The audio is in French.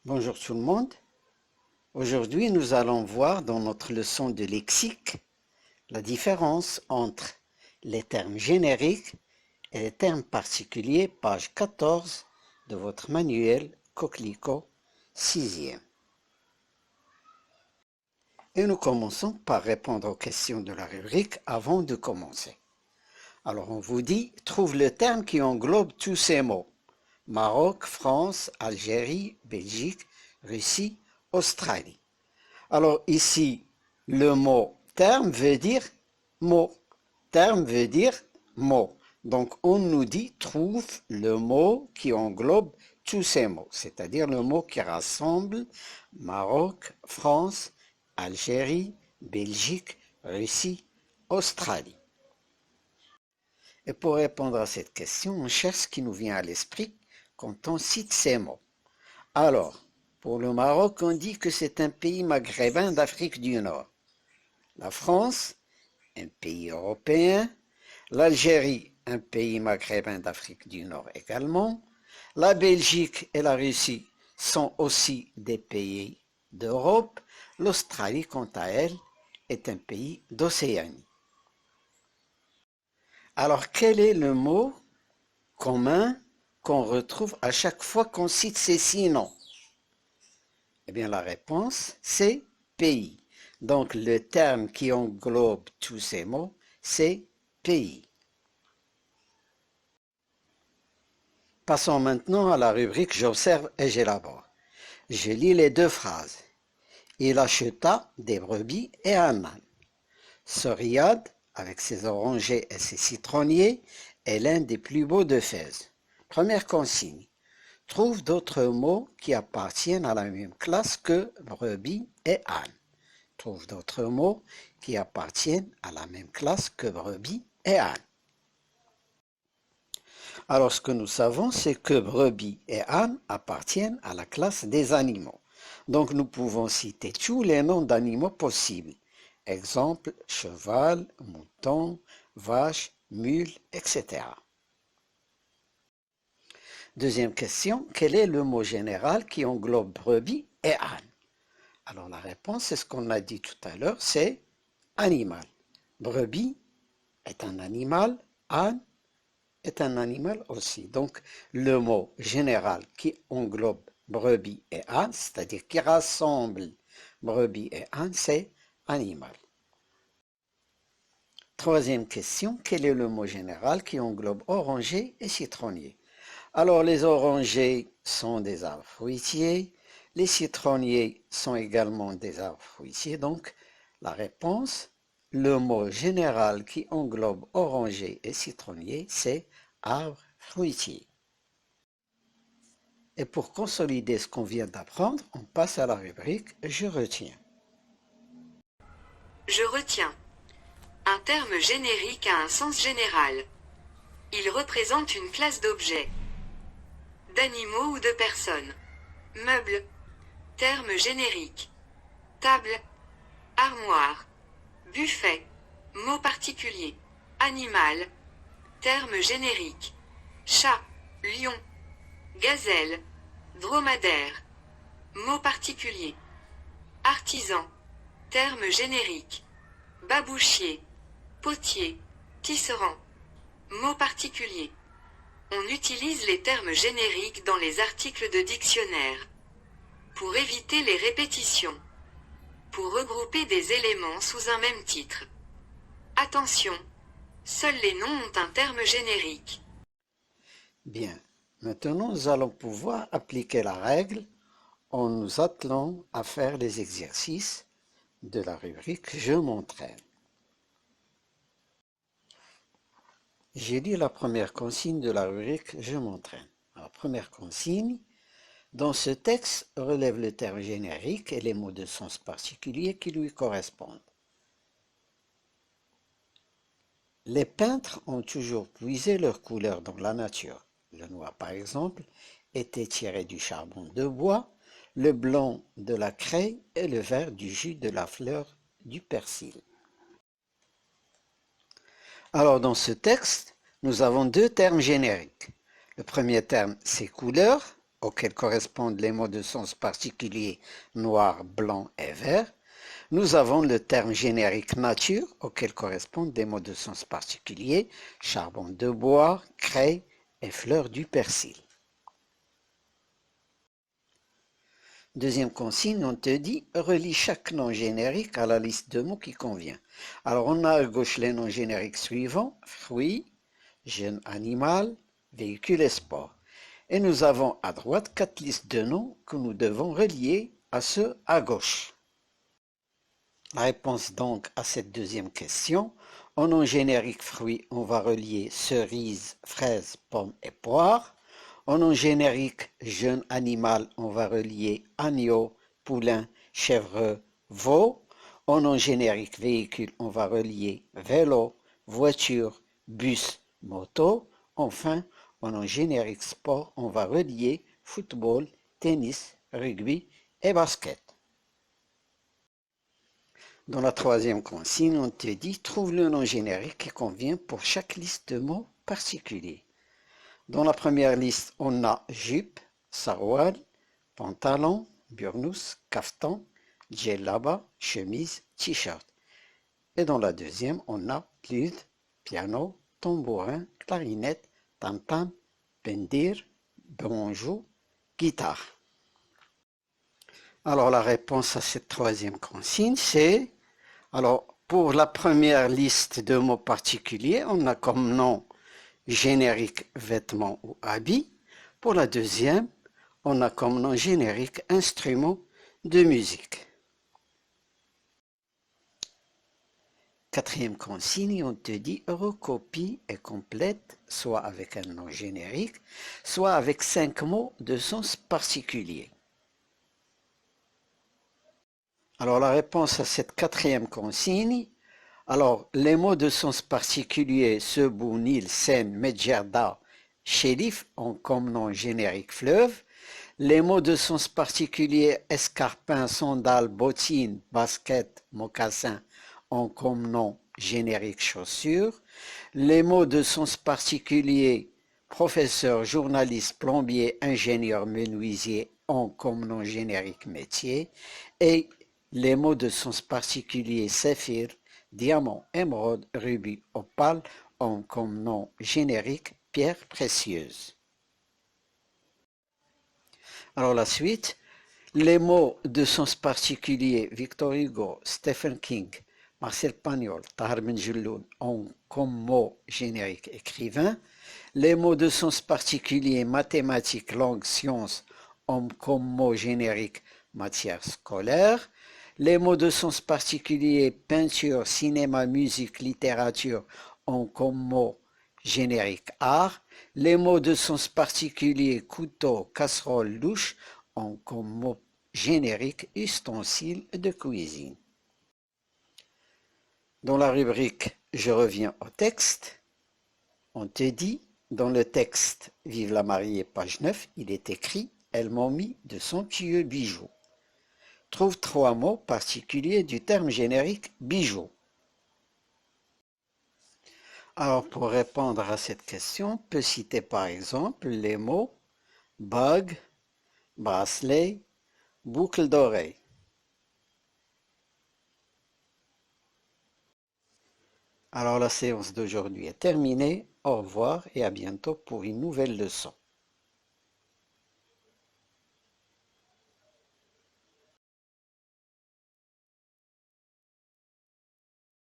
Bonjour tout le monde. Aujourd'hui, nous allons voir dans notre leçon de lexique la différence entre les termes génériques et les termes particuliers, page 14 de votre manuel Coquelicot 6e. Et nous commençons par répondre aux questions de la rubrique avant de commencer. Alors on vous dit, trouve le terme qui englobe tous ces mots. Maroc, France, Algérie, Belgique, Russie, Australie. Alors ici, le mot terme veut dire mot. Terme veut dire mot. Donc on nous dit trouve le mot qui englobe tous ces mots, c'est-à-dire le mot qui rassemble Maroc, France, Algérie, Belgique, Russie, Australie. Et pour répondre à cette question, on cherche ce qui nous vient à l'esprit quand on cite ces mots. Alors, pour le Maroc, on dit que c'est un pays maghrébin d'Afrique du Nord. La France, un pays européen. L'Algérie, un pays maghrébin d'Afrique du Nord également. La Belgique et la Russie sont aussi des pays d'Europe. L'Australie, quant à elle, est un pays d'Océanie. Alors, quel est le mot commun qu'on retrouve à chaque fois qu'on cite ces 6 noms? Eh bien, la réponse, c'est pays. Donc, le terme qui englobe tous ces mots, c'est pays. Passons maintenant à la rubrique J'observe et j'élabore. Je lis les 2 phrases. Il acheta des brebis et un âne. Ce riad, avec ses orangers et ses citronniers, est l'un des plus beaux de Fès. Première consigne. Trouve d'autres mots qui appartiennent à la même classe que brebis et âne. Trouve d'autres mots qui appartiennent à la même classe que brebis et âne. Alors, ce que nous savons, c'est que brebis et âne appartiennent à la classe des animaux. Donc, nous pouvons citer tous les noms d'animaux possibles. Exemple, cheval, mouton, vache, mule, etc. Deuxième question, quel est le mot général qui englobe brebis et âne? Alors la réponse, c'est ce qu'on a dit tout à l'heure, c'est animal. Brebis est un animal, âne est un animal aussi. Donc le mot général qui englobe brebis et âne, c'est-à-dire qui rassemble brebis et âne, c'est animal. Troisième question, quel est le mot général qui englobe oranger et citronnier? Alors les orangers sont des arbres fruitiers, les citronniers sont également des arbres fruitiers, donc la réponse, le mot général qui englobe oranger et citronnier, c'est arbre fruitier. Et pour consolider ce qu'on vient d'apprendre, on passe à la rubrique « Je retiens ». Je retiens. Un terme générique a un sens général. Il représente une classe d'objets, d'animaux ou de personnes. Meuble. Terme générique. Table. Armoire. Buffet. Mot particulier. Animal. Terme générique. Chat. Lion. Gazelle. Dromadaire. Mot particulier. Artisan. Terme générique. Babouchier. Potier. Tisserand. Mot particulier. On utilise les termes génériques dans les articles de dictionnaire pour éviter les répétitions, pour regrouper des éléments sous un même titre. Attention, seuls les noms ont un terme générique. Bien, maintenant nous allons pouvoir appliquer la règle en nous attelant à faire les exercices de la rubrique « Je m'entraîne ». J'ai lu la première consigne de la rubrique « Je m'entraîne ». La première consigne, dans ce texte, relève le terme générique et les mots de sens particulier qui lui correspondent. Les peintres ont toujours puisé leur couleur dans la nature. Le noir, par exemple, était tiré du charbon de bois, le blanc de la craie et le vert du jus de la fleur du persil. Alors, dans ce texte, nous avons 2 termes génériques. Le premier terme, c'est couleur, auxquels correspondent les mots de sens particulier noir, blanc et vert. Nous avons le terme générique nature, auquel correspondent des mots de sens particulier charbon de bois, craie et fleurs du persil. Deuxième consigne, on te dit, relie chaque nom générique à la liste de mots qui convient. Alors, on a à gauche les noms génériques suivants, fruits, jeune animal, véhicule et sport. Et nous avons à droite 4 listes de noms que nous devons relier à ceux à gauche. La réponse donc à cette deuxième question, au nom générique fruits, on va relier cerises, fraises, pommes et poires. Au nom générique jeune animal, on va relier agneau, poulain, chèvre, veau. Au nom générique véhicule, on va relier vélo, voiture, bus, moto. Enfin, au nom générique sport, on va relier football, tennis, rugby et basket. Dans la troisième consigne, on te dit, trouve le nom générique qui convient pour chaque liste de mots particuliers. Dans la première liste, on a jupe, saroual, pantalon, burnous, caftan, djellaba, chemise, t-shirt. Et dans la deuxième, on a flûte, piano, tambourin, clarinette, tam-tam, bendir, banjo, guitare. Alors la réponse à cette troisième consigne, c'est... Alors pour la première liste de mots particuliers, on a comme nom générique vêtements ou habits. Pour la deuxième, on a comme nom générique instrument de musique. Quatrième consigne, on te dit recopie et complète, soit avec un nom générique, soit avec 5 mots de sens particulier. Alors la réponse à cette quatrième consigne, alors les mots de sens particulier Sebou, Nil, Seine, Medjerda, Chérif ont comme nom générique fleuve. Les mots de sens particulier escarpin, sandales, bottines, basket, mocassin ont comme nom générique chaussures. Les mots de sens particulier professeur, journaliste, plombier, ingénieur, menuisier ont comme nom générique métier. Et les mots de sens particulier saphir, diamant, émeraude, rubis, opale ont comme nom générique pierre précieuse. Alors la suite, les mots de sens particulier Victor Hugo, Stephen King, Marcel Pagnol, Tahar Ben-Jelloun ont comme mot générique écrivain. Les mots de sens particulier mathématiques, langue, sciences ont comme mot générique matière scolaire. Les mots de sens particulier peinture, cinéma, musique, littérature ont comme mot générique art. Les mots de sens particulier couteau, casserole, douche ont comme mot générique ustensile de cuisine. Dans la rubrique Je reviens au texte, on te dit, dans le texte Vive la mariée, page 9, il est écrit Elle m'a mis de somptueux bijoux. Trouve 3 mots particuliers du terme générique bijou. Alors pour répondre à cette question, on peut citer par exemple les mots bague, bracelet, boucle d'oreille. Alors la séance d'aujourd'hui est terminée. Au revoir et à bientôt pour une nouvelle leçon.